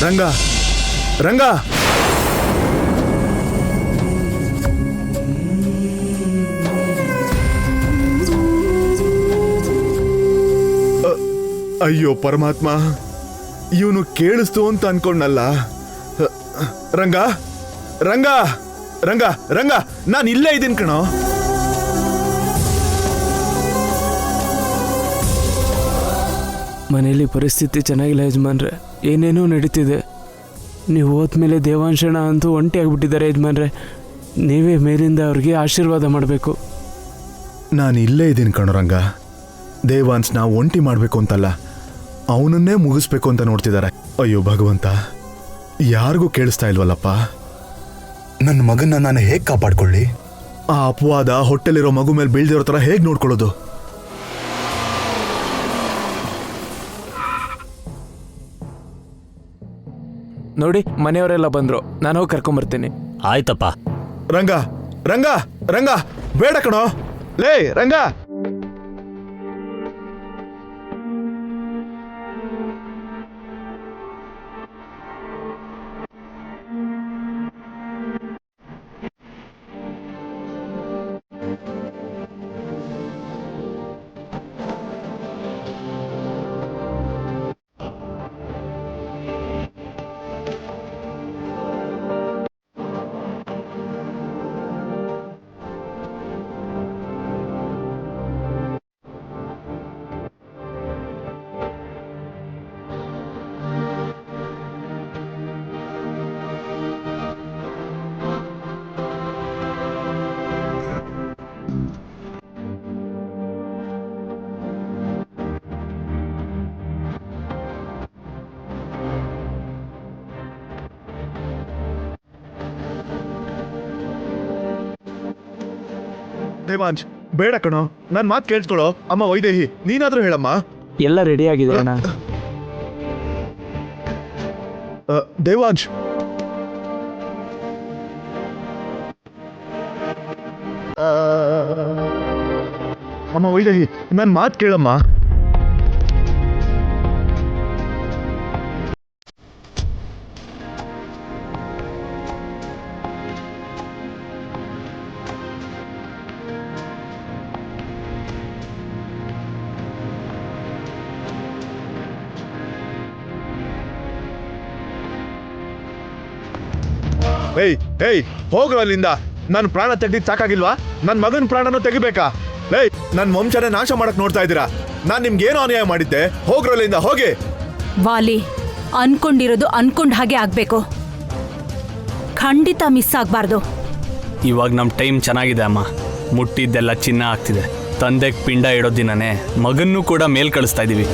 ರಂಗ ರಂಗ ಅಯ್ಯೋ ಪರಮಾತ್ಮ, ಇವನು ಕೇಳಿಸ್ತು ಅಂತ ಅನ್ಕೊಂಡಲ್ಲ. ರಂಗ ರಂಗ ರಂಗ ರಂಗ ನಾನು ಇಲ್ಲೇ ಇದ್ದೀನಿ ಕಣೋ. ಮನೇಲಿ ಪರಿಸ್ಥಿತಿ ಚೆನ್ನಾಗಿಲ್ಲ ಯಜಮಾನ್ರೆ, ಏನೇನೋ ನಡೀತಿದೆ. ನೀವು ಹೋದ್ಮೇಲೆ ದೇವಾಂಶಣ ಅಂತೂ ಒಂಟಿ ಆಗಿಬಿಟ್ಟಿದ್ದಾರೆ ಯಜಮಾನ್ರೆ. ನೀವೇ ಮೇಲಿಂದ ಅವ್ರಿಗೆ ಆಶೀರ್ವಾದ ಮಾಡಬೇಕು. ನಾನು ಇಲ್ಲೇ ಇದ್ದೀನಿ ಕಣೋ ರಂಗ. ದೇವಾಂಶ್ನ ಒಂಟಿ ಮಾಡಬೇಕು ಅಂತಲ್ಲ, ಅವನನ್ನೇ ಮುಗಿಸ್ಬೇಕು ಅಂತ ನೋಡ್ತಿದ್ದಾರೆ. ಅಯ್ಯೋ ಭಗವಂತ, ಯಾರಿಗೂ ಕೇಳಿಸ್ತಾ ಇಲ್ವಲ್ಲಪ್ಪ. ನನ್ನ ಮಗನ್ನ ನಾನು ಹೇಗೆ ಕಾಪಾಡ್ಕೊಳ್ಳಿ? ಆ ಅಪವಾದ ಹೊಟ್ಟೆಲಿರೋ ಮಗು ಮೇಲೆ ಬೀಳ್ದಿರೋ ಥರ ಹೇಗೆ ನೋಡ್ಕೊಳ್ಳೋದು? ನೋಡಿ, ಮನೆಯವರೆಲ್ಲ ಬಂದ್ರು, ನಾನು ಹೋಗಿ ಕರ್ಕೊಂಬರ್ತೀನಿ. ಆಯ್ತಪ್ಪ. ರಂಗ ರಂಗ ರಂಗ ಬೇಡ ಕಣೋ. ಲೇ ರಂಗ, ದೇವಾಂಶ್ ಬೇಡ ಕಣೋ, ನನ್ನ ಮಾತು ಕೇಳಿಸ್ಕೊಳ್ಳೋ. ಅಮ್ಮ ವೈದೇಹಿ, ನೀನಾದ್ರೂ ಹೇಳಮ್ಮ. ಎಲ್ಲ ರೆಡಿ ಆಗಿದೆ ಅಣ್ಣ. ದೇವಾಂಶ್, ಅಮ್ಮ ವೈದೇಹಿ, ನನ್ನ ಮಾತು ಕೇಳಮ್ಮ. ಹೇಯ್ ಹೇಯ್, ಹೋಗ್ರು ಅಲ್ಲಿಂದ. ನನ್ನ ಪ್ರಾಣ ತೆಗ್ದಿದ್ದು ಸಾಕಾಗಿಲ್ವಾ? ನನ್ನ ಮಗನ ಪ್ರಾಣನೂ ತೆಗಿಬೇಕಾ? ಹೇಯ್, ನನ್ನ ವಂಶನೇ ನಾಶ ಮಾಡಕ್ ನೋಡ್ತಾ ಇದ್ದೀರಾ? ನಾನು ನಿಮ್ಗೇನು ಅನ್ಯಾಯ ಮಾಡಿದ್ದೆ? ಹೋಗ್ರು ಅಲ್ಲಿಂದ, ಹೋಗಿ. ವಾಲಿ, ಅನ್ಕೊಂಡಿರೋದು ಅನ್ಕೊಂಡ್ ಹಾಗೆ ಆಗ್ಬೇಕು, ಖಂಡಿತ ಮಿಸ್ ಆಗ್ಬಾರ್ದು. ಇವಾಗ ನಮ್ಮ ಟೈಮ್ ಚೆನ್ನಾಗಿದೆ ಅಮ್ಮ. ಮುಟ್ಟಿದ್ದೆಲ್ಲ ಚಿನ್ನ ಆಗ್ತಿದೆ. ತಂದೆಗೆ ಪಿಂಡ ಇಡೋ ದಿನನೇ ಮಗನ್ನೂ ಕೂಡ ಮೇಲ್ ಕಳಿಸ್ತಾ ಇದ್ದೀವಿ.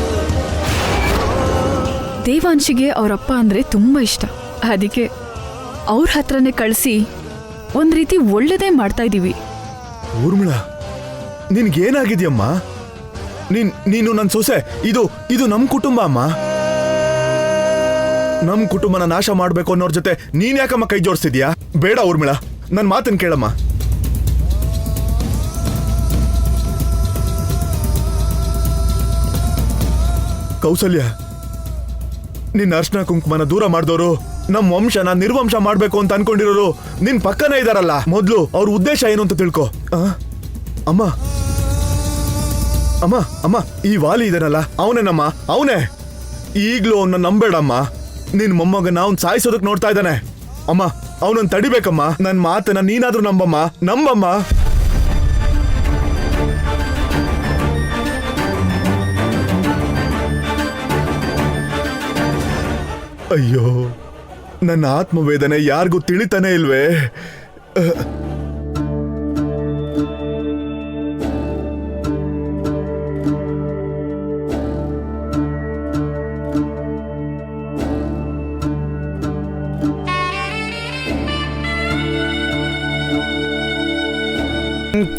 ದೇವಾಂಶಿಗೆ ಅವರಪ್ಪ ಅಂದ್ರೆ ತುಂಬಾ ಇಷ್ಟ. ಅದಕ್ಕೆ ಅವ್ರ ಹತ್ರನೇ ಕಳಿಸಿ ಒಂದ್ ರೀತಿ ಒಳ್ಳೇದೇ ಮಾಡ್ತಾ ಇದೀವಿ. ಊರ್ಮಿಳಾ, ನಿನ್ಗೇನಾಗಿದ್ಯಮ್ಮ? ನೀನು ನನ್ನ ಸೊಸೆ. ಇದು ನಮ್ ಕುಟುಂಬ ಅಮ್ಮ. ನಮ್ ಕುಟುಂಬನ ನಾಶ ಮಾಡ್ಬೇಕು ಅನ್ನೋರ್ ಜೊತೆ ನೀನ್ ಯಾಕಮ್ಮ ಕೈ ಜೋಡಿಸ್ತಿದ್ಯಾ? ಬೇಡ ಊರ್ಮಿಳಾ, ನನ್ನ ಮಾತನ್ನ ಕೇಳಮ್ಮ. ಕೌಸಲ್ಯ, ನಿನ್ನ ಅರ್ಶನ ಕುಂಕುಮನ ದೂರ ಮಾಡಿದವರು, ನಮ್ಮ ವಂಶನ ನಿರ್ವಂಶ ಮಾಡ್ಬೇಕು ಅಂತ ಅನ್ಕೊಂಡಿರೋರು ನಿನ್ ಪಕ್ಕನೇ ಇದಾರಲ್ಲ. ಮೊದ್ಲು ಅವ್ರ ಉದ್ದೇಶ ಏನು ಅಂತ ತಿಳ್ಕೊ. ಅಮ್ಮ ಅಮ್ಮ ಅಮ್ಮ, ಈ ವಾಲಿ ಇದನಲ್ಲ, ಅವನೇನಮ್ಮ, ಅವನೇ. ಈಗ್ಲೂ ಅವನ್ನ ನಂಬೇಡಮ್ಮ. ನಿನ್ ಮೊಮ್ಮಗನ ಅವ್ನ್ ಸಾಯಿಸೋದಕ್ ನೋಡ್ತಾ ಇದ್ದಾನೆ. ಅಮ್ಮ, ಅವನನ್ನ ತಡಿಬೇಕಮ್ಮ. ನನ್ ಮಾತನ್ನ ನೀನಾದ್ರೂ ನಂಬಮ್ಮ. ಅಯ್ಯೋ, ನನ್ನ ಆತ್ಮವೇದನೆ ಯಾರಿಗೂ ತಿಳಿತಾನೆ ಇಲ್ವೇ?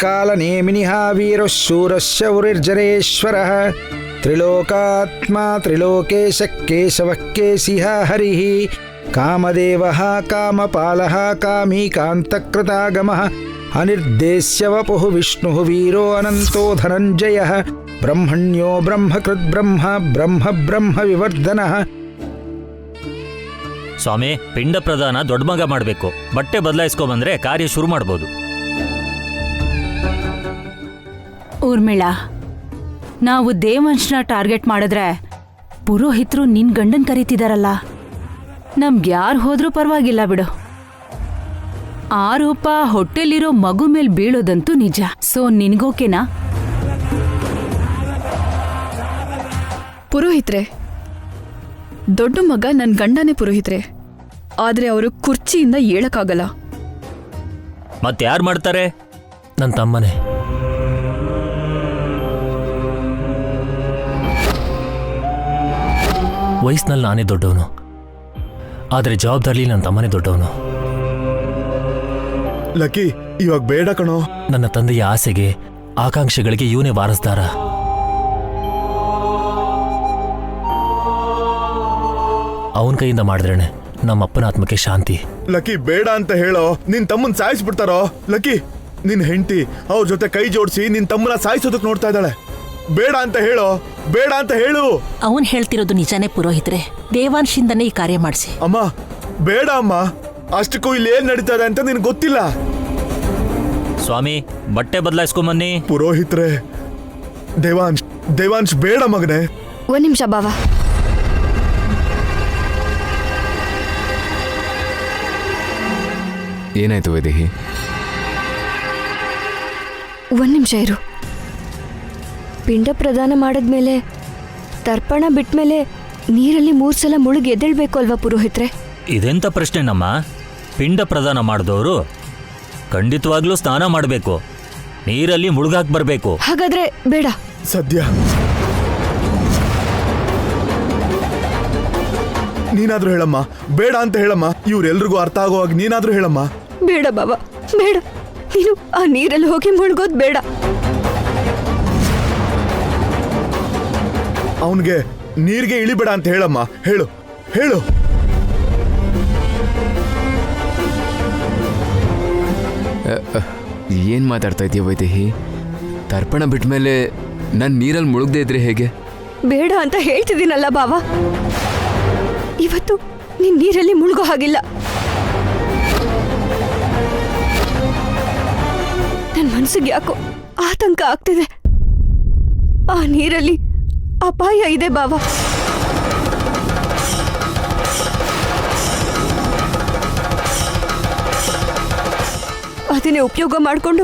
ಕಾಲನೇಮಿನಿಃ ವೀರೋ ಶೂರಶ್ಚ ಉರಿರ್ಜನೇಶ್ವರಃ ತ್ರಿಲೋಕಾತ್ಮಾ ತ್ರಿಲೋಕೇಶ ಕೇಶವಃ ಕೇಶಿಃ ಹರಿಃ ಕಾಮದೇವಃ ಕಾಮಪಾಲಃ ಕಾಮೀಕಾಂತಕೃತಾಗಮಃ ಅನಿರ್ದೇಶ್ಯ ವಪುಃ ವಿಷ್ಣುಃ ವೀರೋ ಅನಂತೋ ಧನಂಜಯಃ ಬ್ರಹ್ಮಣ್ಯೋ ಬ್ರಹ್ಮಕೃತ್ ಬ್ರಹ್ಮ ಬ್ರಹ್ಮ ಬ್ರಹ್ಮ ವಿವರ್ಧನಃ ಸ್ವಾಮಿ, ಪಿಂಡ ಪ್ರದಾನ ದೊಡ್ಡ ಮಗ ಮಾಡಬೇಕು. ಬಟ್ಟೆ ಬದಲಾಯಿಸ್ಕೊಂಬಂದ್ರೆ ಕಾರ್ಯ ಶುರು ಮಾಡ್ಬೋದು. ಊರ್ಮಿಳಾ, ನಾವು ದೇವಂಶನ ಟಾರ್ಗೆಟ್ ಮಾಡಿದ್ರೆ ಪುರೋಹಿತರು ನಿನ್ ಗಂಡನ್ ಕರೀತಿದಾರಲ್ಲ, ನಮ್ಗ್ಯಾರು ಹೋದ್ರೂ ಪರವಾಗಿಲ್ಲ ಬಿಡು. ಆರೋಪ ಹೊಟ್ಟೆಲಿರೋ ಮಗು ಮೇಲ್ ಬೀಳೋದಂತೂ ನಿಜ. ಸೊ ನಿನ್ಗೋಕೆನಾ? ಪುರೋಹಿತ್ರೆ, ದೊಡ್ಡ ಮಗ ನನ್ನ ಗಂಡನೇ ಪುರೋಹಿತ್ರೆ. ಆದ್ರೆ ಅವರು ಕುರ್ಚಿಯಿಂದ ಏಳಕ್ಕಾಗಲ್ಲ. ಮತ್ಯಾರು ಮಾಡ್ತಾರೆ? ನನ್ನ ತಮ್ಮನೇ. ವಯಸ್ಸಿನಲ್ಲಿ ನಾನೇ ದೊಡ್ಡವನು, ಆದರೆ ಜವಾಬ್ದಾರಿ ನನ್ನ ತಮ್ಮನೇ ದೊಡ್ಡವನು. ಲಕ್ಕಿ, ಇವಾಗ ಬೇಡ ಕಣೋ. ನನ್ನ ತಂದೆಯ ಆಸೆಗೆ, ಆಕಾಂಕ್ಷೆಗಳಿಗೆ ಇವನೇ ವಾರಸ್ದಾರ. ಅವನ ಕೈಯಿಂದ ಮಾಡಿದ್ರೇನೆ ನಮ್ಮಪ್ಪನ ಆತ್ಮಕ್ಕೆ ಶಾಂತಿ. ಲಕ್ಕಿ, ಬೇಡ ಅಂತ ಹೇಳೋ. ನಿನ್ ತಮ್ಮನ್ ಸಾಯಿಸ್ಬಿಡ್ತಾರೋ. ಲಕ್ಕಿ, ನಿನ್ ಹೆಂಡತಿ ಅವ್ರ ಜೊತೆ ಕೈ ಜೋಡಿಸಿ ನಿನ್ ತಮ್ಮನ ಸಾಯಿಸೋದಕ್ ನೋಡ್ತಾ ಇದ್ದಾಳೆ. ಬೇಡ ಅಂತ ಹೇಳೋ, ಬೇಡ ಅಂತ ಹೇಳು. ಅವನ್ ಹೇಳ್ತಿರೋದು ನಿಜಾನೇ ಪುರೋಹಿತ್ರೆ. ದೇವಾಂಶಿಂದನೇ ಈ ಕಾರ್ಯ ಮಾಡಿಸಿ. ಅಮ್ಮ, ಬೇಡ ಅಮ್ಮ. ಅಷ್ಟಕ್ಕೂ ಇಲ್ಲಿ ಏನ್ ನಡೀತಾ ಇದೆ ಅಂತ ನಿನ್ ಗೊತ್ತಿಲ್ಲ. ಸ್ವಾಮಿ, ಬಟ್ಟೆ ಬದಲಾಯಿಸ್ಕೊಂಬನ್ನಿ. ಪುರೋಹಿತ್ರೆ, ದೇವಾಂಶ್ ಬೇಡ ಮಗನೆ. ಒಂದ್ ನಿಮಿಷ ಬಾವ. ಏನಾಯ್ತು ವೈದೇಹಿ? ಒಂದ್ ನಿಮಿಷ ಇರು. ಪಿಂಡ ಪ್ರದಾನ ಮಾಡಿದ್ಮೇಲೆ, ತರ್ಪಣ ಬಿಟ್ಮೇಲೆ ನೀರಲ್ಲಿ 3 ಸಲ ಮುಳುಗಿ ಎದ್ದೇಳ್ಬೇಕು ಅಲ್ವಾ ಪುರೋಹಿತ್ರೆ? ಇದೆಂತ ಪ್ರಶ್ನೆ ನಮ್ಮ? ಪಿಂಡ ಪ್ರದಾನ ಮಾಡಿದವರು ಖಂಡಿತವಾಗ್ಲೂ ಸ್ನಾನ ಮಾಡಬೇಕು, ನೀರಲ್ಲಿ ಮುಳುಗಾಕ್ ಬರಬೇಕು. ಹಾಗಾದ್ರೆ ಬೇಡ. ಸದ್ಯ ನೀನಾದ್ರೂ ಹೇಳಮ್ಮ. ಬೇಡ ಅಂತ ಹೇಳಮ್ಮ. ಇವ್ರೆಲ್ರಿಗೂ ಅರ್ಥ ಆಗೋವಾಗ ನೀನಾದ್ರೂ ಹೇಳಮ್ಮ. ಬೇಡ ಬಾಬಾ, ಬೇಡ. ನೀನು ಆ ನೀರಲ್ಲಿ ಹೋಗಿ ಮುಳುಗೋದ್ ಬೇಡ. ಅವನ್ಗೆ ನೀರ್ಗೆ ಇಳಿಬೇಡ ಅಂತ ಹೇಳಮ್ಮ. ಹೇಳು ಹೇಳು. ಏನು ಮಾತಾಡ್ತಾ ಇದೀಯ ವೈದೇಹಿ? ತರ್ಪಣ ಬಿಟ್ಮೇಲೆ ನಾನು ನೀರಲ್ಲಿ ಮುಳುಗದೆ ಇದ್ರೆ ಹೇಗೆ? ಬೇಡ ಅಂತ ಹೇಳ್ತಿದ್ದೀನಲ್ಲ ಬಾವಾ. ಇವತ್ತು ನೀನ್ ನೀರಲ್ಲಿ ಮುಳುಗೋ ಹಾಗಿಲ್ಲ. ನನ್ನ ಮನ್ಸಿಗೆ ಯಾಕೋ ಆತಂಕ ಆಗ್ತಿದೆ. ಆ ನೀರಲ್ಲಿ ಅಪಾಯ ಇದೆ ಬಾವಾ. ಅದನ್ನೇ ಉಪಯೋಗ ಮಾಡಿಕೊಂಡು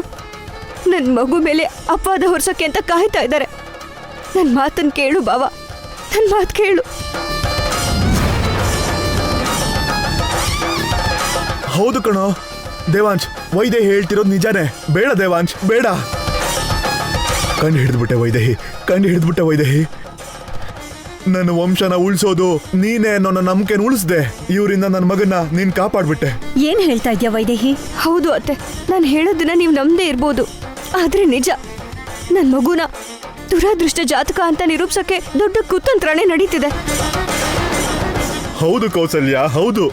ನನ್ನ ಮಗು ಮೇಲೆ ಅಪವಾದ ಹೊರಿಸೋಕೆ ಅಂತ ಕಾಯ್ತಾ ಇದ್ದಾರೆ. ನನ್ನ ಮಾತನ್ನು ಕೇಳು ಬಾವಾ, ನನ್ನ ಮಾತು ಕೇಳು. ಹೌದು ಕಣೋ ದೇವಾಂಶ್, ವೈದೇಹಿ ಹೇಳ್ತಿರೋದು ನಿಜಾನೇ. ಬೇಡ ದೇವಾಂಶ್, ಬೇಡ. ಕಂಡು ಹಿಡಿದ್ಬಿಟ್ಟೆ ವೈದೇಹಿ, ಕಂಡು ಹಿಡಿದ್ಬಿಟ್ಟೆ ವೈದೇಹಿ. ನನ್ನ ವಂಶನ ಉಳಿಸೋದು ನೀನೇ ಅನ್ನೋ ನಂಬಿಕೆನ ಉಳಿಸ್ದೆ. ಇವರಿಂದ ನನ್ನ ಮಗನ್ನ ನೀನ್ ಕಾಪಾಡ್ಬಿಟ್ಟೆ. ಏನ್ ಹೇಳ್ತಾ ಇದ್ಯಾ ವೈದೇಹಿ? ಹೌದು ಅತ್ತೆ, ನಾನು ಹೇಳೋದನ್ನ ನೀವು ನಂಬದೇ ಇರ್ಬೋದು, ಆದ್ರೆ ನಿಜ. ನನ್ನ ಮಗುನ ದುರಾದೃಷ್ಟ ಜಾತಕ ಅಂತ ನಿರೂಪಿಸೋಕೆ ದೊಡ್ಡ ಕುತಂತ್ರನೇ ನಡೀತಿದೆ. ಹೌದು ಕೌಸಲ್ಯ, ಹೌದು.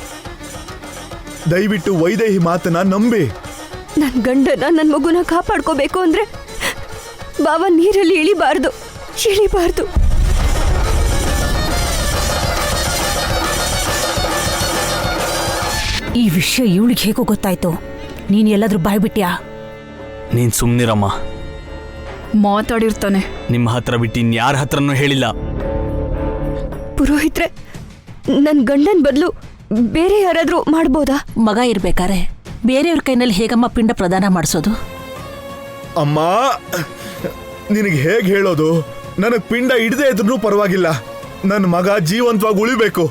ದಯವಿಟ್ಟು ವೈದೇಹಿ ಮಾತನ್ನ ನಂಬಿ. ನನ್ನ ಗಂಡನ, ನನ್ನ ಮಗುನ ಕಾಪಾಡ್ಕೋಬೇಕು ಅಂದ್ರೆ ಬಾವ ನೀರಲ್ಲಿ ಇಳಿಬಾರ್ದು. ಈ ವಿಷಯ ಇವಳಿಗೆ ಹೇಗೋ ಗೊತ್ತಾಯ್ತು? ನೀನ್ ಎಲ್ಲಾದ್ರೂ ಬಾಯ್ಬಿಟ್ಯಾ? ನೀನ್ ಸುಮ್ನಿರಮ್ಮ. ಮಾತಾಡಿರ್ತಾನೆ. ನಿಮ್ಮ ಹತ್ರ ಬಿಟ್ಟು ಇನ್ಯಾರ ಹತ್ರನೂ ಹೇಳಿಲ್ಲ. ಪುರೋಹಿತ್ರೆ, ನನ್ನ ಗಂಡನ ಬದಲು ಬೇರೆ ಯಾರಾದ್ರೂ ಮಾಡ್ಬೋದಾ? ಮಗ ಇರ್ಬೇಕಾರೆ ಬೇರೆಯವ್ರ ಕೈನಲ್ಲಿ ಹೇಗಮ್ಮ ಪಿಂಡ ಪ್ರದಾನ ಮಾಡಿಸೋದು? ಅಮ್ಮ, ನಿನಗೆ ಹೇಗೆ ಹೇಳೋದು? ನನಗ್ ಪಿಂಡ ಹಿಡದೆ ಇದ್ರೂ ಪರವಾಗಿಲ್ಲ. ನನ್ನ ಮಗ ಜೀವಂತವಾಗಿ ಉಳಿಬೇಕು.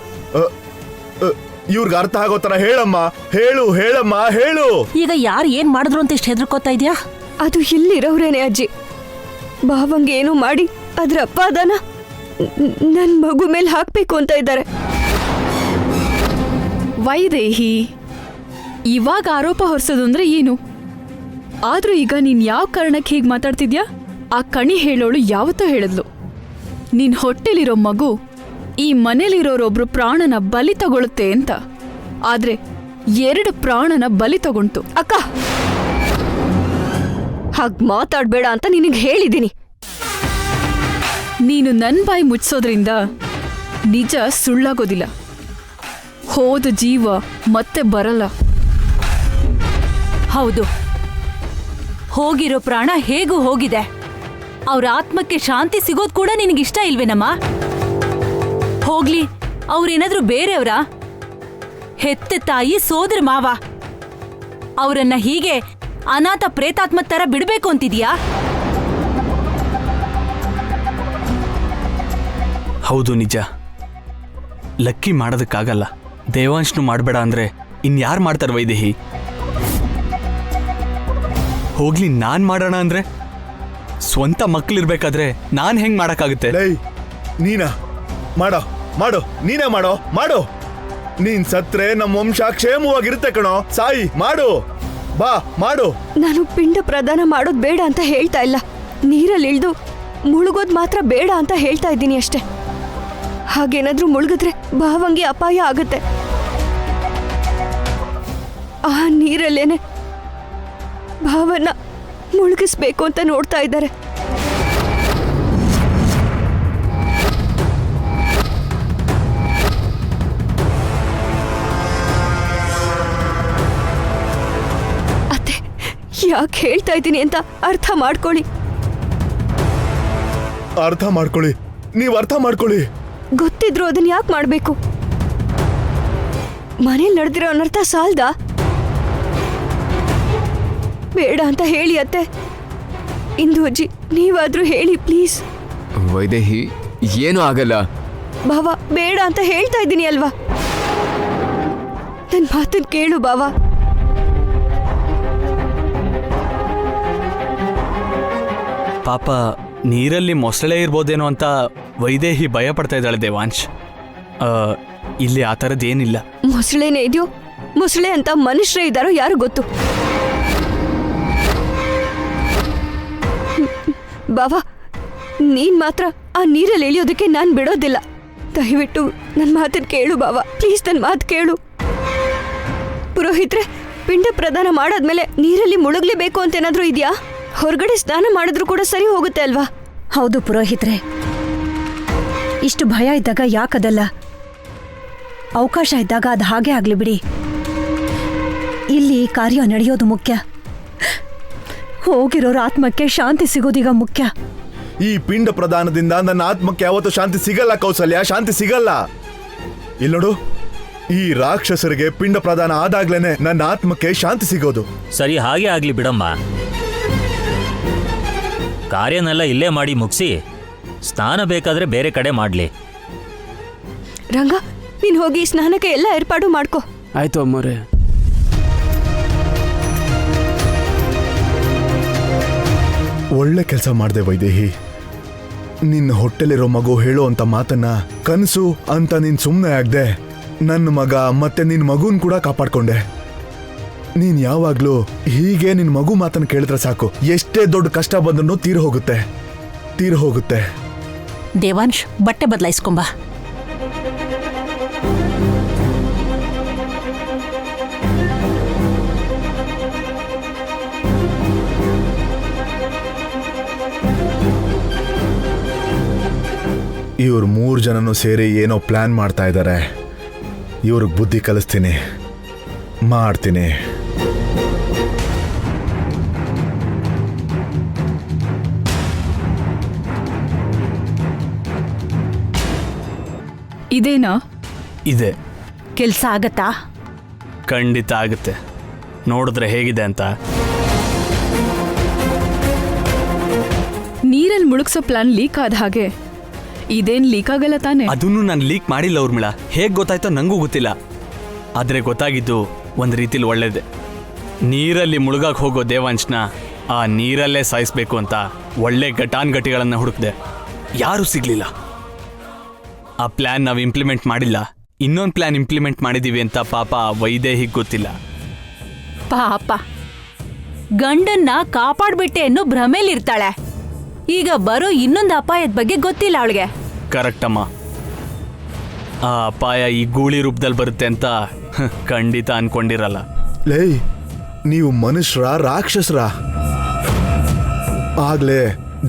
ಇವ್ರಿಗೆ ಅರ್ಥ ಆಗೋ ತರ ಹೇಳಮ್ಮ. ಹೇಳಮ್ಮ, ಹೇಳು. ಈಗ ಯಾರು ಏನ್ ಮಾಡಿದ್ರು ಅಂತ ಇಷ್ಟು ಹೆದರ್ಕೋತಾ ಇದ್ಯಾ? ಅದು ಇಲ್ಲಿರೋರೇನೆ ಅಜ್ಜಿ. ಭಾವಂಗೆ ಏನೋ ಮಾಡಿ ಅದ್ರ ಅಪವಾದನ ನನ್ನ ಮಗು ಮೇಲೆ ಹಾಕ್ಬೇಕು ಅಂತ ಇದ್ದಾರೆ. ವೈದೇಹಿ, ಇವಾಗ ಆರೋಪ ಹೊರಿಸೋದು ಅಂದ್ರೆ ಏನು? ಆದ್ರೂ ಈಗ ನೀನ್ ಯಾವ ಕಾರಣಕ್ಕೆ ಹೀಗೆ ಮಾತಾಡ್ತಿದ್ಯಾ? ಆ ಕಣಿ ಹೇಳೋಳು ಯಾವತ್ತೋ ಹೇಳಿದ್ಲು, ನಿನ್ ಹೊಟ್ಟೆಲಿರೋ ಮಗು ಈ ಮನೇಲಿರೋರೊಬ್ರು ಪ್ರಾಣನ ಬಲಿ ತಗೊಳುತ್ತೆ ಅಂತ. ಆದ್ರೆ 2 ಪ್ರಾಣನ ಬಲಿ ತಗೊಂತು. ಅಕ್ಕ, ಹಾಗ್ ಮಾತಾಡ್ಬೇಡ ಅಂತ ನಿನಗೆ ಹೇಳಿದ್ದೀನಿ. ನೀನು ನನ್ ಬಾಯಿ ಮುಚ್ಚೋದ್ರಿಂದ ನಿಜ ಸುಳ್ಳಾಗೋದಿಲ್ಲ. ಹೋದ ಜೀವ ಮತ್ತೆ ಬರಲ್ಲ. ಹೌದು, ಹೋಗಿರೋ ಪ್ರಾಣ ಹೇಗೂ ಹೋಗಿದೆ. ಅವ್ರ ಆತ್ಮಕ್ಕೆ ಶಾಂತಿ ಸಿಗೋದು ಕೂಡ ನಿನಗಿಷ್ಟ ಇಲ್ವೇನಮ್ಮ? ಹೋಗ್ಲಿ, ಅವ್ರೇನಾದ್ರೂ ಬೇರೆಯವರ? ಹೆತ್ತ ತಾಯಿ, ಸೋದರ ಮಾವ, ಅವರನ್ನ ಹೀಗೆ ಅನಾಥ ಪ್ರೇತಾತ್ಮ ತರ ಬಿಡ್ಬೇಕು ಅಂತಿದ್ಯಾ? ಹೌದು, ನಿಜ. ಲಕ್ಕಿ ಮಾಡೋದಕ್ಕಾಗಲ್ಲ. ದೇವಾಂಶ್ನು ಮಾಡಬೇಡ ಅಂದ್ರೆ ಇನ್ಯಾರು ಮಾಡ್ತಾರೆ ವೈದೇಹಿ? ಹೋಗ್ಲಿ, ನಾನ್ ಮಾಡೋಣ ಅಂದ್ರೆ ಸ್ವಂತ ಮಕ್ಳಿರ್ಬೇಕಾದ್ರೆ ನಾನ್ ಹೆಂಗ್ ಮಾಡಕ್ಕಾಗುತ್ತೆ? ಲೈ, ನೀನಾ ಮಾಡೋ ಮಾಡು, ನೀನೇ ಮಾಡೋ ಮಾಡು. ನೀನ್ ಸತ್ರೆ ನಮ್ಮ ವಂಶ ಕ್ಷೇಮವಾಗಿರುತ್ತೆ ಕಣೋ. ಸಾಯಿ ಮಾಡು, ಬಾ ಮಾಡು. ನಾನು ಪಿಂಡ ಪ್ರದಾನ ಮಾಡೋದು ಬೇಡ ಅಂತ ಹೇಳ್ತಾ ಇಲ್ಲ, ನೀರಲ್ಲಿ ಇಳಿದು ಮುಳುಗೋದು ಮಾತ್ರ ಬೇಡ ಅಂತ ಹೇಳ್ತಾ ಇದ್ದೀನಿ ಅಷ್ಟೇ. ಹಾಗೇನಾದ್ರೂ ಮುಳುಗಿದ್ರೆ ಭಾವಂಗೆ ಅಪಾಯ ಆಗುತ್ತೆ. ಆ ನೀರಲ್ಲೇನೆ ಭಾವನ ಮುಳುಗಿಸ್ಬೇಕು ಅಂತ ನೋಡ್ತಾ ಇದ್ದಾರೆ. ಅತ್ತೆ, ಯಾಕೆ ಹೇಳ್ತಾ ಇದ್ದೀನಿ ಅಂತ ಅರ್ಥ ಮಾಡ್ಕೊಳ್ಳಿ. ಅರ್ಥ ಮಾಡ್ಕೊಳ್ಳಿ, ನೀವು ಅರ್ಥ ಮಾಡ್ಕೊಳ್ಳಿ. ಗೊತ್ತಿದ್ರು ಅದನ್ನ ಯಾಕೆ ಮಾಡ್ಬೇಕು? ಮನೇಲಿ ನಡೆದಿರೋ ಅನರ್ಥ ಸಾಲ್ದಾ? ಬೇಡ ಅಂತ ಹೇಳಿ ಅತ್ತೆ. ಇಂದು ಅಜ್ಜಿ, ನೀವಾದ್ರೂ ಹೇಳಿ ಪ್ಲೀಸ್. ವೈದೇಹಿ, ಏನೂ ಆಗಲ್ಲ. ಬಾವ, ಬೇಡ ಅಂತ ಹೇಳ್ತಾ ಇದ್ದೀನಿ ಅಲ್ವಾ? ನನ್ನ ಮಾತನ್ನ ಕೇಳು ಬಾವ. ಪಾಪ ನೀರಲ್ಲಿ ಮೊಸಳೆ ಇರ್ಬೋದೇನೋ ಅಂತ ವೈದೇಹಿ ಭಯ ಪಡ್ತಾ ಇದ್ದಾಳೆ ದೇವಾಂಶ್. ಇಲ್ಲಿ ಆ ಥರದ್ದೇನಿಲ್ಲ. ಮೊಸಳೆನೇ ಇದೆಯೋ, ಮೊಸಳೆ ಅಂತ ಮನುಷ್ಯರೇ ಇದ್ದಾರೋ ಯಾರು ಗೊತ್ತು. ಬಾವ, ನೀನ್ ಮಾತ್ರ ಆ ನೀರಲ್ಲಿ ಇಳಿಯೋದಕ್ಕೆ ನಾನು ಬಿಡೋದಿಲ್ಲ. ದಯವಿಟ್ಟು ನನ್ನ ಮಾತನ್ನ ಕೇಳು ಬಾವ, ಪ್ಲೀಸ್ ನನ್ನ ಮಾತು ಕೇಳು. ಪುರೋಹಿತ್ರೆ, ಪಿಂಡ ಪ್ರದಾನ ಮಾಡಾದ್ಮೇಲೆ ನೀರಲ್ಲಿ ಮುಳುಗ್ಲೇಬೇಕು ಅಂತ ಏನಾದ್ರೂ ಇದೆಯಾ? ಹೊರಗಡೆ ಸ್ನಾನ ಮಾಡಿದ್ರು ಕೂಡ ಸರಿ ಹೋಗುತ್ತೆ ಅಲ್ವಾ? ಹೌದು ಪುರೋಹಿತ್ರೆ, ಇಷ್ಟು ಭಯ ಇದ್ದಾಗ ಯಾಕದಲ್ಲ, ಅವಕಾಶ ಇದ್ದಾಗ ಅದು ಹಾಗೆ ಆಗ್ಲಿ ಬಿಡಿ. ಇಲ್ಲಿ ಕಾರ್ಯ ನಡೆಯೋದು ಮುಖ್ಯ, ಹೋಗಿರೋರ ಆತ್ಮಕ್ಕೆ ಶಾಂತಿ ಸಿಗೋದೀಗ ಮುಖ್ಯ. ಈ ಪಿಂಡ ಪ್ರದಾನದಿಂದ ನನ್ನ ಆತ್ಮಕ್ಕೆ ಯಾವತ್ತೂ ಶಾಂತಿ ಸಿಗಲ್ಲ ಕೌಸಲ್ಯ, ಶಾಂತಿ ಸಿಗಲ್ಲ. ಇಲ್ಲಿ ನೋಡು, ಈ ರಾಕ್ಷಸರಿಗೆ ಪಿಂಡ ಪ್ರದಾನ ಆದಾಗ್ಲೇನೆ ನನ್ನ ಆತ್ಮಕ್ಕೆ ಶಾಂತಿ ಸಿಗೋದು. ಸರಿ, ಹಾಗೆ ಆಗ್ಲಿ ಬಿಡಮ್ಮ. ಕಾರ್ಯನೆಲ್ಲ ಇಲ್ಲೇ ಮಾಡಿ ಮುಗಿಸಿ ಸ್ನಾನ ಬೇಕಾದ್ರೆ ಬೇರೆ ಕಡೆ ಮಾಡ್ಲಿ. ರಂಗ, ನೀನ್ ಹೋಗಿ ಸ್ನಾನಕ್ಕೆ ಎಲ್ಲ ಏರ್ಪಾಡು ಮಾಡ್ಕೋ. ಆಯ್ತು ಅಮ್ಮೋರೆ. ಒಳ್ಳೆ ಕೆಲಸ ಮಾಡಿದೆ ವೈದೇಹಿ. ನಿನ್ನ ಹೊಟ್ಟೆಲಿರೋ ಮಗು ಹೇಳೋ ಅಂತ ಮಾತನ್ನ ಕನಸು ಅಂತ ನೀನ್ ಸುಮ್ಮನೆ ಆಗದೆ ನನ್ನ ಮಗ ಮತ್ತೆ ನಿನ್ ಮಗುನ್ ಕೂಡ ಕಾಪಾಡ್ಕೊಂಡೆ. ನೀನ್ ಯಾವಾಗ್ಲೂ ಹೀಗೆ ನಿನ್ ಮಗು ಮಾತನ್ನ ಕೇಳಿದ್ರೆ ಸಾಕು, ಎಷ್ಟೇ ದೊಡ್ಡ ಕಷ್ಟ ಬಂದ್ರೂ ತೀರ್ ಹೋಗುತ್ತೆ. ದೇವಾಂಶ್, ಬಟ್ಟೆ ಬದಲಾಯಿಸ್ಕೊಂಬ. ಇವ್ರು 3 ಜನನು ಸೇರಿ ಏನೋ ಪ್ಲಾನ್ ಮಾಡ್ತಾ ಇದ್ದಾರೆ. ಇವ್ರಿಗೆ ಬುದ್ಧಿ ಕಲಿಸ್ತೀನಿ, ಮಾಡ್ತೀನಿ. ಇದೇನಾ? ಇದೆ. ಕೆಲ್ಸ ಆಗತ್ತಾ? ಖಂಡಿತ ಆಗುತ್ತೆ. ನೋಡಿದ್ರೆ ಹೇಗಿದೆ ಅಂತ. ನೀರಲ್ಲಿ ಮುಳುಗ್ಸೋ ಪ್ಲಾನ್ ಲೀಕ್ ಆದ ಹಾಗೆ. ಇದೇನ್ ಲೀಕ್ ಆಗಲ್ಲ ತಾನೆ? ಅದನ್ನು ನಾನು ಲೀಕ್ ಮಾಡಿಲ್ಲ ಊರ್ಮಿಳಾ. ಹೇಗೆ ಗೊತ್ತಾಯ್ತೋ ನಂಗೂ ಗೊತ್ತಿಲ್ಲ. ಆದರೆ ಗೊತ್ತಾಗಿದ್ದು ಒಂದು ರೀತಿಲಿ ಒಳ್ಳೇದೆ. ನೀರಲ್ಲಿ ಮುಳುಗಕ್ಕೆ ಹೋಗೋ ದೇವಾಂಶ್ನ ಆ ನೀರಲ್ಲೇ ಸಾಯಿಸ್ಬೇಕು ಅಂತ ಒಳ್ಳೆ ಘಟಾನ್ಘಟಿಗಳನ್ನು ಹುಡುಕ್ದೆ. ಯಾರೂ ಸಿಗ್ಲಿಲ್ಲ. ಆ ಪ್ಲಾನ್ ನಾವು ಇಂಪ್ಲಿಮೆಂಟ್ ಮಾಡಿಲ್ಲ, ಇನ್ನೊಂದು ಪ್ಲಾನ್ ಇಂಪ್ಲಿಮೆಂಟ್ ಮಾಡಿದೀವಿ ಅಂತ ಪಾಪ ವೈದೇಹಿಗೆ ಗೊತ್ತಿಲ್ಲ. ಪಾಪ, ಗಂಡನ್ನ ಕಾಪಾಡ್ಬಿಟ್ಟೆ ಅನ್ನೋ ಭ್ರಮೇಲಿರ್ತಾಳೆ. ಈಗ ಬರೋ ಇನ್ನೊಂದು ಅಪಾಯದ ಬಗ್ಗೆ ಗೊತ್ತಿಲ್ಲ ಅವಳಿಗೆ. ಕರೆಕ್ಟ್ ಅಮ್ಮ. ಆ ಅಪಾಯ ಈ ಗೂಳಿ ರೂಪದಲ್ಲಿ ಬರುತ್ತೆ ಅಂತ ಖಂಡಿತ ಅನ್ಕೊಂಡಿರಲ್ಲ. ಲೇ, ನೀವು ಮನುಷ್ಯರ ರಾಕ್ಷಸರ? ಆಗ್ಲೇ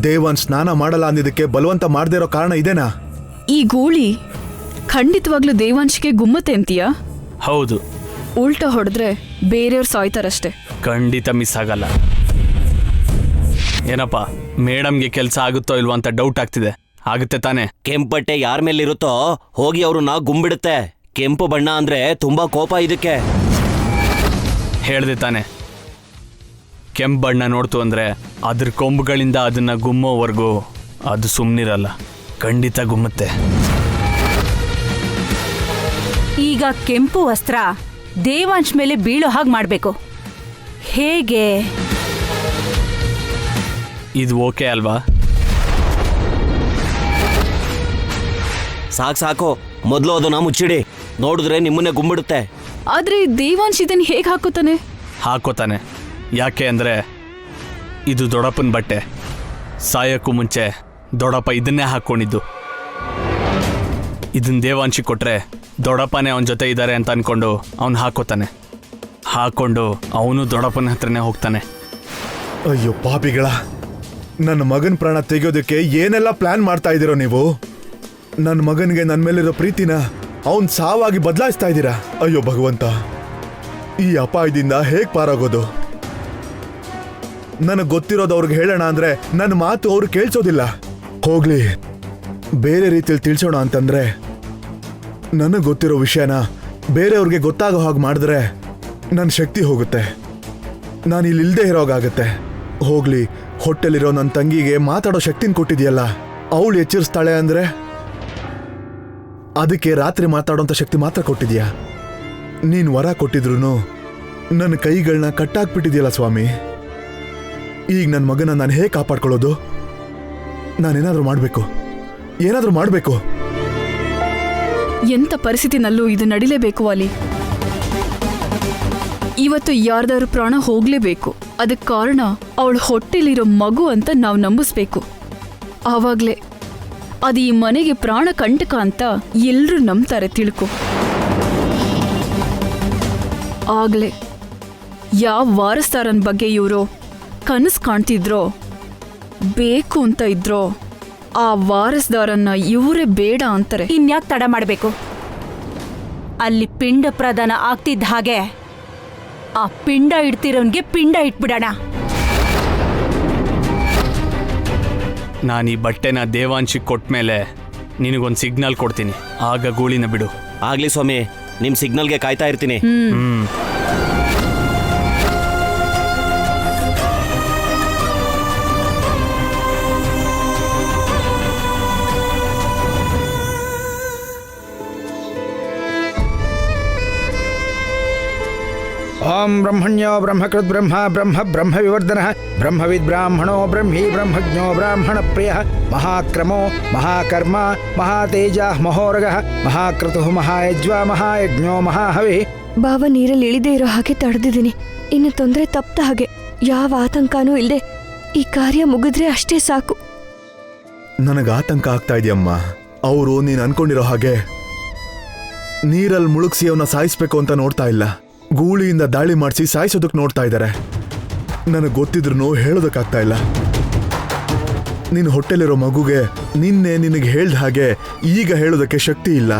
ದೇವನ್ ಸ್ನಾನ ಮಾಡಲ್ಲ ಅಂದಿದ್ದಕ್ಕೆ ಬಲವಂತ ಮಾಡದೇ ಇರೋ ಕಾರಣ ಇದೇನಾ? ಈ ಗೂಳಿ ಖಂಡಿತವಾಗ್ಲೂ ದೇವಾಂಶಿಗೆ ಗುಮ್ಮತ್ತೆ ಅಂತೀಯಾ? ಹೌದು. ಉಲ್ಟಾ ಹೊಡೆದ್ರೆ ಬೇರೆಯವ್ರು ಸಾಯ್ತಾರಷ್ಟೇ. ಖಂಡಿತ ಮಿಸ್ ಆಗಲ್ಲ. ಏನಪ್ಪ, ಮೇಡಮ್ಗೆ ಕೆಲಸ ಆಗುತ್ತೋ ಇಲ್ವೋ ಅಂತ ಡೌಟ್ ಆಗ್ತಿದೆ. ಆಗುತ್ತೆ ತಾನೆ? ಕೆಂಪು ಬಟ್ಟೆ ಯಾರ ಮೇಲಿರುತ್ತೋ ಹೋಗಿ ಅವ್ರನ್ನ ಗುಂಬಿಡುತ್ತೆ. ಕೆಂಪು ಬಣ್ಣ ಅಂದ್ರೆ ತುಂಬಾ ಕೋಪ ಇದಕ್ಕೆ. ಹೇಳ್ದೆ ತಾನೆ, ಕೆಂಪು ಬಣ್ಣ ನೋಡ್ತು ಅಂದ್ರೆ ಅದ್ರ ಕೊಂಬುಗಳಿಂದ ಅದನ್ನ ಗುಮ್ಮೋವರೆಗೂ ಅದು ಸುಮ್ಮನಿರಲ್ಲ. ಖಂಡಿತ ಗುಮ್ಮುತ್ತೆ. ಈಗ ಕೆಂಪು ವಸ್ತ್ರ ದೇವಾಂಶ್ ಮೇಲೆ ಬೀಳೋ ಹಾಗೆ ಮಾಡಬೇಕು. ಹೇಗೆ? ಇದು ಓಕೆ ಅಲ್ವಾ? ಸಾಕು, ಮೊದಲು ಅದನ್ನ ಮುಚ್ಚಿಡಿ. ನೋಡಿದ್ರೆ ನಿಮ್ಮನ್ನೇ ಗುಂಬಿಡುತ್ತೆ. ಆದ್ರೆ ದೇವಾಂಶ್ ಇದನ್ನ ಹೇಗೆ ಹಾಕೋತಾನೆ? ಹಾಕೋತಾನೆ. ಯಾಕೆ ಅಂದರೆ ಇದು ದೊಡ್ಡಪ್ಪನ ಬಟ್ಟೆ. ಸಾಯೋಕ್ಕೂ ಮುಂಚೆ ದೊಡ್ಡಪ್ಪ ಇದನ್ನೇ ಹಾಕ್ಕೊಂಡಿದ್ದು. ಇದನ್ನ ದೇವಾಂಶಿ ಕೊಟ್ಟರೆ ದೊಡ್ಡಪ್ಪನೇ ಅವನ ಜೊತೆ ಇದ್ದಾರೆ ಅಂತ ಅಂದ್ಕೊಂಡು ಅವನು ಹಾಕ್ಕೊಂಡು ಅವನು ದೊಡ್ಡಪ್ಪನ ಹತ್ರನೇ ಹೋಗ್ತಾನೆ. ಅಯ್ಯೋ ಪಾಪಿಗಳ, ನನ್ನ ಮಗನ ಪ್ರಾಣ ತೆಗೆಯೋದಕ್ಕೆ ಏನೆಲ್ಲ ಪ್ಲಾನ್ ಮಾಡ್ತಾ ಇದ್ದೀರೋ ನೀವು. ನನ್ನ ಮಗನಿಗೆ ನನ್ನ ಮೇಲಿರೋ ಪ್ರೀತಿನ ಅವನ್ ಸಾವಾಗಿ ಬದಲಾಯಿಸ್ತಾ ಇದ್ದೀರಾ. ಅಯ್ಯೋ ಭಗವಂತ, ಈ ಅಪಾಯದಿಂದ ಹೇಗೆ ಪಾರಾಗೋದು? ನನಗೆ ಗೊತ್ತಿರೋದು ಅವ್ರಿಗೆ ಹೇಳೋಣ ಅಂದ್ರೆ ನನ್ನ ಮಾತು ಅವ್ರು ಕೇಳಿಸೋದಿಲ್ಲ. ಹೋಗ್ಲಿ, ಬೇರೆ ರೀತಿಯಲ್ಲಿ ತಿಳಿಸೋಣ ಅಂತಂದ್ರೆ ನನಗೆ ಗೊತ್ತಿರೋ ವಿಷಯನ ಬೇರೆಯವ್ರಿಗೆ ಗೊತ್ತಾಗೋ ಹಾಗೆ ಮಾಡಿದ್ರೆ ನನ್ನ ಶಕ್ತಿ ಹೋಗುತ್ತೆ. ನಾನು ಇಲ್ಲಿ ಇಲ್ಲದೆ ಇರೋಗಾಗತ್ತೆ. ಹೋಗ್ಲಿ, ಹೊಟ್ಟೆಲಿರೋ ನನ್ನ ತಂಗಿಗೆ ಮಾತಾಡೋ ಶಕ್ತಿನ ಕೊಟ್ಟಿದೆಯಲ್ಲ, ಅವಳು ಎಚ್ಚರಿಸ್ತಾಳೆ ಅಂದ್ರೆ ಅದಕ್ಕೆ ರಾತ್ರಿ ಮಾತಾಡೋಂಥ ಶಕ್ತಿ ಮಾತ್ರ ಕೊಟ್ಟಿದ್ಯಾ. ನೀನು ವರ ಕೊಟ್ಟಿದ್ರು ನನ್ನ ಕೈಗಳನ್ನ ಕಟ್ಟಾಕ್ಬಿಟ್ಟಿದ್ಯಲ್ಲ ಸ್ವಾಮಿ. ಈಗ ನನ್ನ ಮಗನ ನಾನು ಹೇಗೆ ಕಾಪಾಡ್ಕೊಳ್ಳೋದು? ನಾನೇನಾದ್ರೂ ಮಾಡಬೇಕು. ಎಂಥ ಪರಿಸ್ಥಿತಿನಲ್ಲೂ ಇದು ನಡಿಲೇಬೇಕು ವಾಲಿ. ಇವತ್ತು ಯಾರ್ದಾರು ಪ್ರಾಣ ಹೋಗ್ಲೇಬೇಕು. ಅದಕ್ಕೆ ಕಾರಣ ಅವಳ ಹೊಟ್ಟೆಲಿರೋ ಮಗು ಅಂತ ನಾವು ನಂಬಿಸ್ಬೇಕು. ಆವಾಗ್ಲೇ ಅದು ಈ ಮನೆಗೆ ಪ್ರಾಣ ಕಂಟಕ ಅಂತ ಎಲ್ಲರೂ ನಂಬ್ತಾರೆ. ತಿಳ್ಕೊ. ಆಗ್ಲೇ ಯಾವ ವಾರಸ್ದಾರನ ಬಗ್ಗೆ ಇವರು ಕನಸು ಕಾಣ್ತಿದ್ರೋ, ಬೇಕು ಅಂತ ಇದ್ರೋ, ಆ ವಾರಸ್ದಾರನ್ನ ಇವರೇ ಬೇಡ ಅಂತಾರೆ. ಇನ್ಯಾಕೆ ತಡ ಮಾಡಬೇಕು? ಅಲ್ಲಿ ಪಿಂಡ ಪ್ರದಾನ ಆಗ್ತಿದ್ದ ಹಾಗೆ ಆ ಪಿಂಡ ಇಡ್ತಿರೋನ್ಗೆ ಪಿಂಡ ಇಟ್ಬಿಡೋಣ. ನಾನು ಈ ಬಟ್ಟೆನ ದೇವಾಂಶಿಗೆ ಕೊಟ್ಮೇಲೆ ನಿನಗೊಂದು ಸಿಗ್ನಲ್ ಕೊಡ್ತೀನಿ. ಆಗ ಗೂಳಿನ ಬಿಡು. ಆಗ್ಲಿ ಸ್ವಾಮಿ, ನಿಮ್ ಸಿಗ್ನಲ್ಗೆ ಕಾಯ್ತಾ ಇರ್ತೀನಿ. ಓಂ ಬ್ರಹ್ಮಣ್ಯೋ ಬ್ರಹ್ಮಕೃತ್ ಬ್ರಹ್ಮ ಬ್ರಹ್ಮ ಬ್ರಹ್ಮ ವಿವರ್ಧನ ಬ್ರಹ್ಮವಿದ್ ಬ್ರಾಹ್ಮಣೋ ಬ್ರಹ್ಮಿ ಬ್ರಹ್ಮಜ್ಞೋ ಬ್ರಾಹ್ಮಣ ಪ್ರಿಯ ಮಹಾಕ್ರಮೋ ಮಹಾಕರ್ಮ ಮಹಾತೇಜ ಮಹೋರಗ ಮಹಾಕ್ರತು ಮಹಾಯಜ್ವಾ ಮಹಾಯಜ್ಞೋ ಮಹಾಹವಿ. ಬಾವ ನೀರಲ್ಲಿ ಇಳಿದೇ ಇರೋ ಹಾಗೆ ತಡೆದಿದ್ದೀನಿ. ಇನ್ನು ತೊಂದರೆ ತಪ್ಪ ಹಾಗೆ ಯಾವ ಆತಂಕನೂ ಇಲ್ಲದೆ ಈ ಕಾರ್ಯ ಮುಗಿದ್ರೆ ಅಷ್ಟೇ ಸಾಕು. ನನಗೆ ಆತಂಕ ಆಗ್ತಾ ಇದೆಯಮ್ಮ. ಅವರು ನೀನು ಅನ್ಕೊಂಡಿರೋ ಹಾಗೆ ನೀರಲ್ಲಿ ಮುಳುಗಿಸಿ ಅವನ್ನ ಸಾಯಿಸ್ಬೇಕು ಅಂತ ನೋಡ್ತಾ ಇಲ್ಲ. ಗೂಳಿಯಿಂದ ದಾಳಿ ಮಾಡಿಸಿ ಸಾಯಿಸೋದಕ್ಕೆ ನೋಡ್ತಾ ಇದ್ದಾರೆ. ನನಗೆ ಗೊತ್ತಿದ್ರು ಹೇಳೋದಕ್ಕಾಗ್ತಾ ಇಲ್ಲ. ನಿನ್ನ ಹೊಟ್ಟೆಲಿರೋ ಮಗುಗೆ ನಿನ್ನೆ ನಿನಗೆ ಹೇಳ್ದ ಹಾಗೆ ಈಗ ಹೇಳೋದಕ್ಕೆ ಶಕ್ತಿ ಇಲ್ಲ.